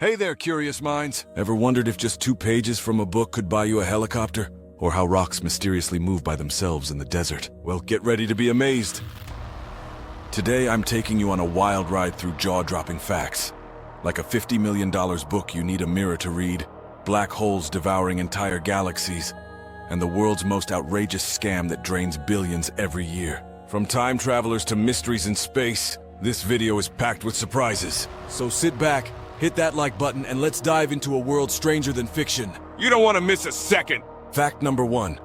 Hey there, curious minds. Ever wondered if just 2 pages from a book could buy you a helicopter? Or how rocks mysteriously move by themselves in the desert? Well, get ready to be amazed. Today, I'm taking you on a wild ride through jaw-dropping facts. Like a $50 million book you need a mirror to read, black holes devouring entire galaxies, and the world's most outrageous scam that drains billions every year. From time travelers to mysteries in space, this video is packed with surprises. So sit back, hit that like button, and let's dive into a world stranger than fiction. You don't want to miss a second! Fact number 1.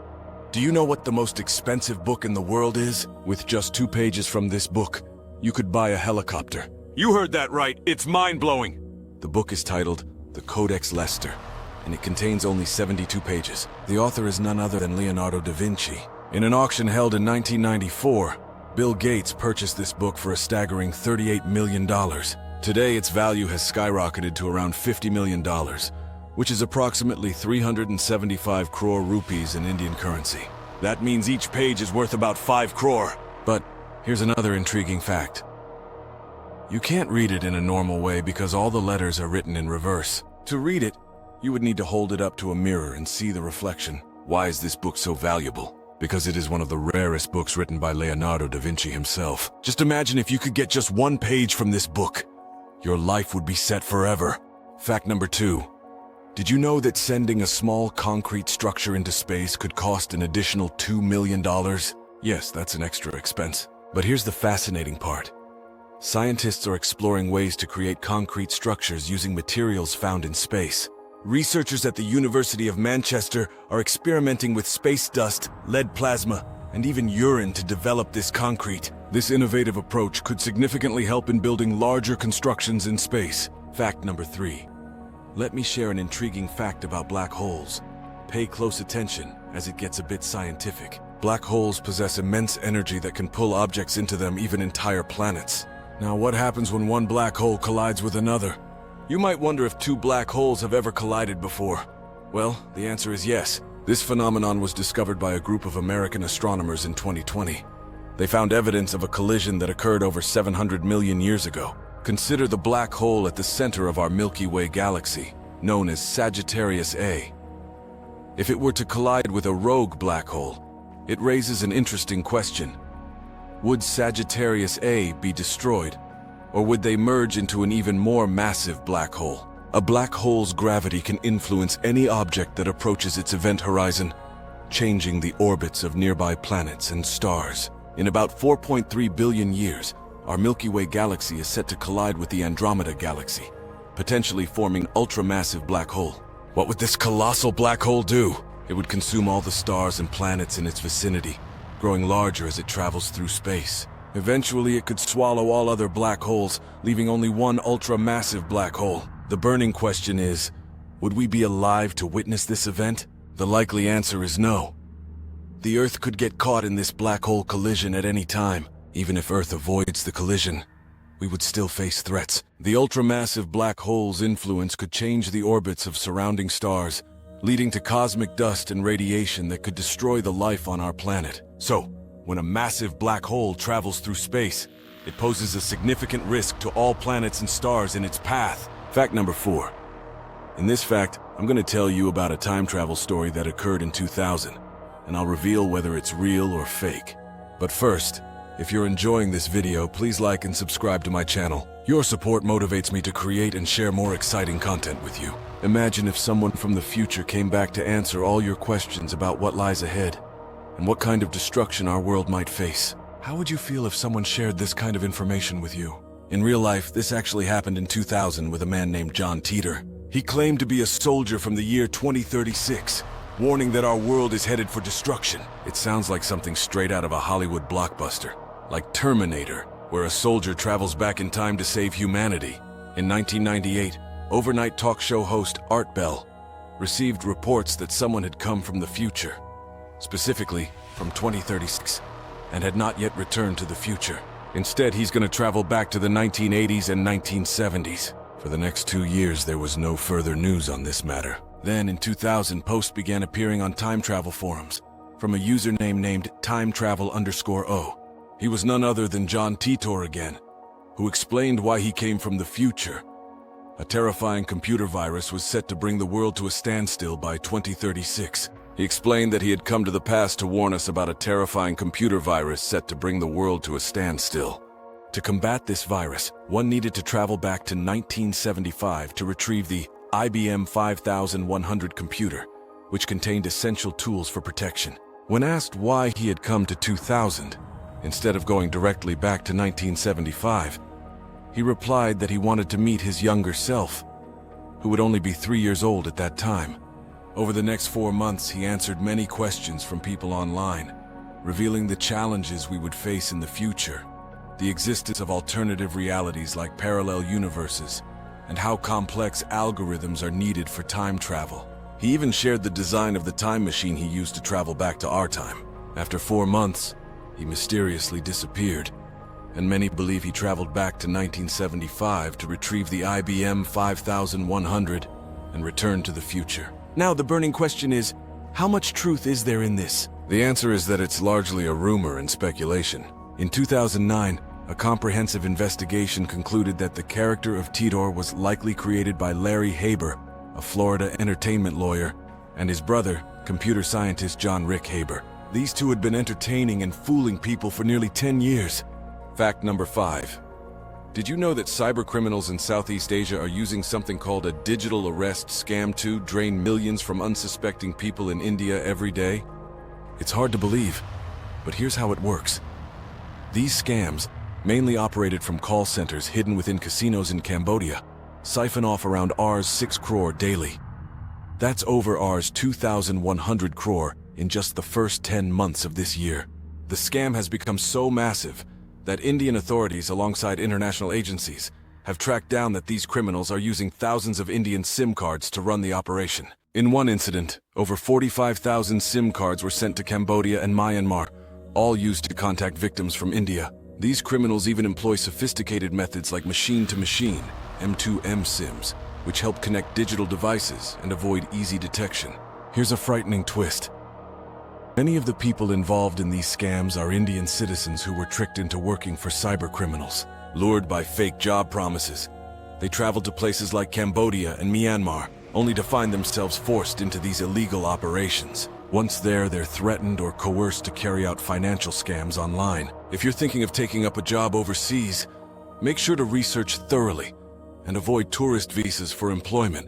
Do you know what the most expensive book in the world is? With just 2 pages from this book, you could buy a helicopter. You heard that right, it's mind-blowing! The book is titled The Codex Leicester, and it contains only 72 pages. The author is none other than Leonardo da Vinci. In an auction held in 1994, Bill Gates purchased this book for a staggering $38 million. Today, its value has skyrocketed to around $50 million, which is approximately 375 crore rupees in Indian currency. That means each page is worth about 5 crore. But here's another intriguing fact. You can't read it in a normal way because all the letters are written in reverse. To read it, you would need to hold it up to a mirror and see the reflection. Why is this book so valuable? Because it is one of the rarest books written by Leonardo da Vinci himself. Just imagine if you could get just 1 page from this book. Your life would be set forever. Fact number 2. Did you know that sending a small concrete structure into space could cost an additional $2 million? Yes, that's an extra expense. But here's the fascinating part. Scientists are exploring ways to create concrete structures using materials found in space. Researchers at the University of Manchester are experimenting with space dust, lead plasma, and even urine to develop this concrete. This innovative approach could significantly help in building larger constructions in space. Fact number 3. Let me share an intriguing fact about black holes. Pay close attention, as it gets a bit scientific. Black holes possess immense energy that can pull objects into them, even entire planets. Now, what happens when one black hole collides with another? You might wonder if 2 black holes have ever collided before. Well, the answer is yes. This phenomenon was discovered by a group of American astronomers in 2020. They found evidence of a collision that occurred over 700 million years ago. Consider the black hole at the center of our Milky Way galaxy, known as Sagittarius A. If it were to collide with a rogue black hole, it raises an interesting question. Would Sagittarius A be destroyed, or would they merge into an even more massive black hole? A black hole's gravity can influence any object that approaches its event horizon, changing the orbits of nearby planets and stars. In about 4.3 billion years, our Milky Way galaxy is set to collide with the Andromeda galaxy, potentially forming an ultramassive black hole. What would this colossal black hole do? It would consume all the stars and planets in its vicinity, growing larger as it travels through space. Eventually, it could swallow all other black holes, leaving only one ultra-massive black hole. The burning question is, would we be alive to witness this event? The likely answer is no. The Earth could get caught in this black hole collision at any time. Even if Earth avoids the collision, we would still face threats. The ultramassive black hole's influence could change the orbits of surrounding stars, leading to cosmic dust and radiation that could destroy the life on our planet. So, when a massive black hole travels through space, it poses a significant risk to all planets and stars in its path. Fact number 4. In this fact, I'm going to tell you about a time travel story that occurred in 2000, and I'll reveal whether it's real or fake. But first, if you're enjoying this video, please like and subscribe to my channel. Your support motivates me to create and share more exciting content with you. Imagine if someone from the future came back to answer all your questions about what lies ahead, and what kind of destruction our world might face. How would you feel if someone shared this kind of information with you? In real life, this actually happened in 2000 with a man named John Teeter. He claimed to be a soldier from the year 2036, warning that our world is headed for destruction. It sounds like something straight out of a Hollywood blockbuster, like Terminator, where a soldier travels back in time to save humanity. In 1998, overnight talk show host Art Bell received reports that someone had come from the future, specifically from 2036, and had not yet returned to the future. Instead, he's going to travel back to the 1980s and 1970s. For the next 2 years, there was no further news on this matter. Then, in 2000, posts began appearing on time travel forums from a username named timetravel_o. He was none other than John Titor again, who explained why he came from the future. A terrifying computer virus was set to bring the world to a standstill by 2036. He explained that he had come to the past to warn us about a terrifying computer virus set to bring the world to a standstill. To combat this virus, one needed to travel back to 1975 to retrieve the IBM 5100 computer, which contained essential tools for protection. When asked why he had come to 2000, instead of going directly back to 1975, he replied that he wanted to meet his younger self, who would only be 3 years old at that time. Over the next 4 months, he answered many questions from people online, revealing the challenges we would face in the future, the existence of alternative realities like parallel universes, and how complex algorithms are needed for time travel. He even shared the design of the time machine he used to travel back to our time. After 4 months, he mysteriously disappeared, and many believe he traveled back to 1975 to retrieve the IBM 5100 and return to the future. Now the burning question is, how much truth is there in this? The answer is that it's largely a rumor and speculation. In 2009, a comprehensive investigation concluded that the character of Tidor was likely created by Larry Haber, a Florida entertainment lawyer, and his brother, computer scientist John Rick Haber. These two had been entertaining and fooling people for nearly 10 years. Fact number 5. Did you know that cybercriminals in Southeast Asia are using something called a digital arrest scam to drain millions from unsuspecting people in India every day? It's hard to believe, but here's how it works. These scams, mainly operated from call centers hidden within casinos in Cambodia, siphon off around Rs 6 crore daily. That's over Rs 2,100 crore in just the first 10 months of this year. The scam has become so massive that Indian authorities, alongside international agencies, have tracked down that these criminals are using thousands of Indian SIM cards to run the operation. In one incident, over 45,000 SIM cards were sent to Cambodia and Myanmar, all used to contact victims from India. These criminals even employ sophisticated methods like machine-to-machine, M2M SIMs, which help connect digital devices and avoid easy detection. Here's a frightening twist. Many of the people involved in these scams are Indian citizens who were tricked into working for cybercriminals. Lured by fake job promises, they traveled to places like Cambodia and Myanmar, only to find themselves forced into these illegal operations. Once there, they're threatened or coerced to carry out financial scams online. If you're thinking of taking up a job overseas, make sure to research thoroughly and avoid tourist visas for employment,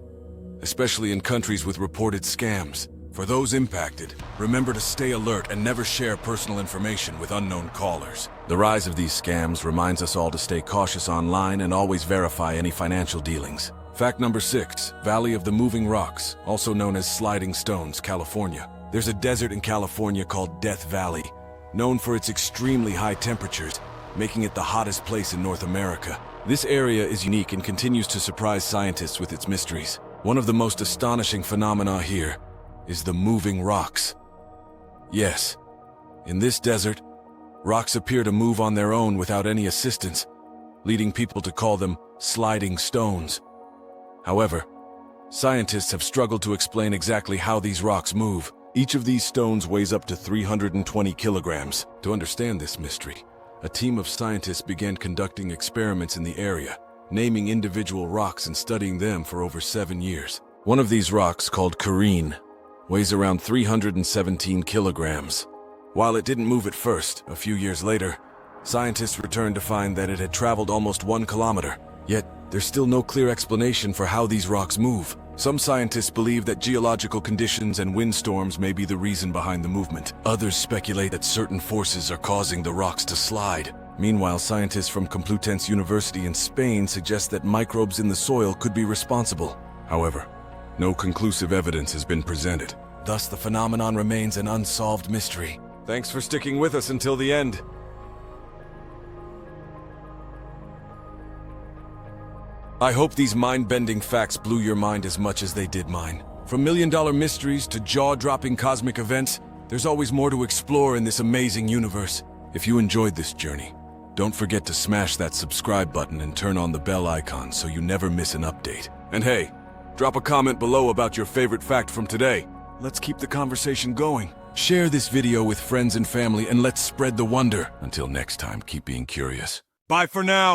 especially in countries with reported scams. For those impacted, remember to stay alert and never share personal information with unknown callers. The rise of these scams reminds us all to stay cautious online and always verify any financial dealings. Fact number 6, Valley of the Moving Rocks, also known as Sliding Stones, California. There's a desert in California called Death Valley, known for its extremely high temperatures, making it the hottest place in North America. This area is unique and continues to surprise scientists with its mysteries. One of the most astonishing phenomena here is the moving rocks. Yes, in this desert, rocks appear to move on their own without any assistance, leading people to call them sliding stones. However, scientists have struggled to explain exactly how these rocks move. Each of these stones weighs up to 320 kilograms. To understand this mystery, a team of scientists began conducting experiments in the area, naming individual rocks and studying them for over 7 years. One of these rocks, called Crores, weighs around 317 kilograms. While it didn't move at first, a few years later, scientists returned to find that it had traveled almost 1 kilometer. Yet, there's still no clear explanation for how these rocks move. Some scientists believe that geological conditions and windstorms may be the reason behind the movement. Others speculate that certain forces are causing the rocks to slide. Meanwhile, scientists from Complutense University in Spain suggest that microbes in the soil could be responsible. However, no conclusive evidence has been presented. Thus, the phenomenon remains an unsolved mystery. Thanks for sticking with us until the end. I hope these mind-bending facts blew your mind as much as they did mine. From million-dollar mysteries to jaw-dropping cosmic events, there's always more to explore in this amazing universe. If you enjoyed this journey, don't forget to smash that subscribe button and turn on the bell icon so you never miss an update. And hey, drop a comment below about your favorite fact from today. Let's keep the conversation going. Share this video with friends and family and let's spread the wonder. Until next time, keep being curious. Bye for now.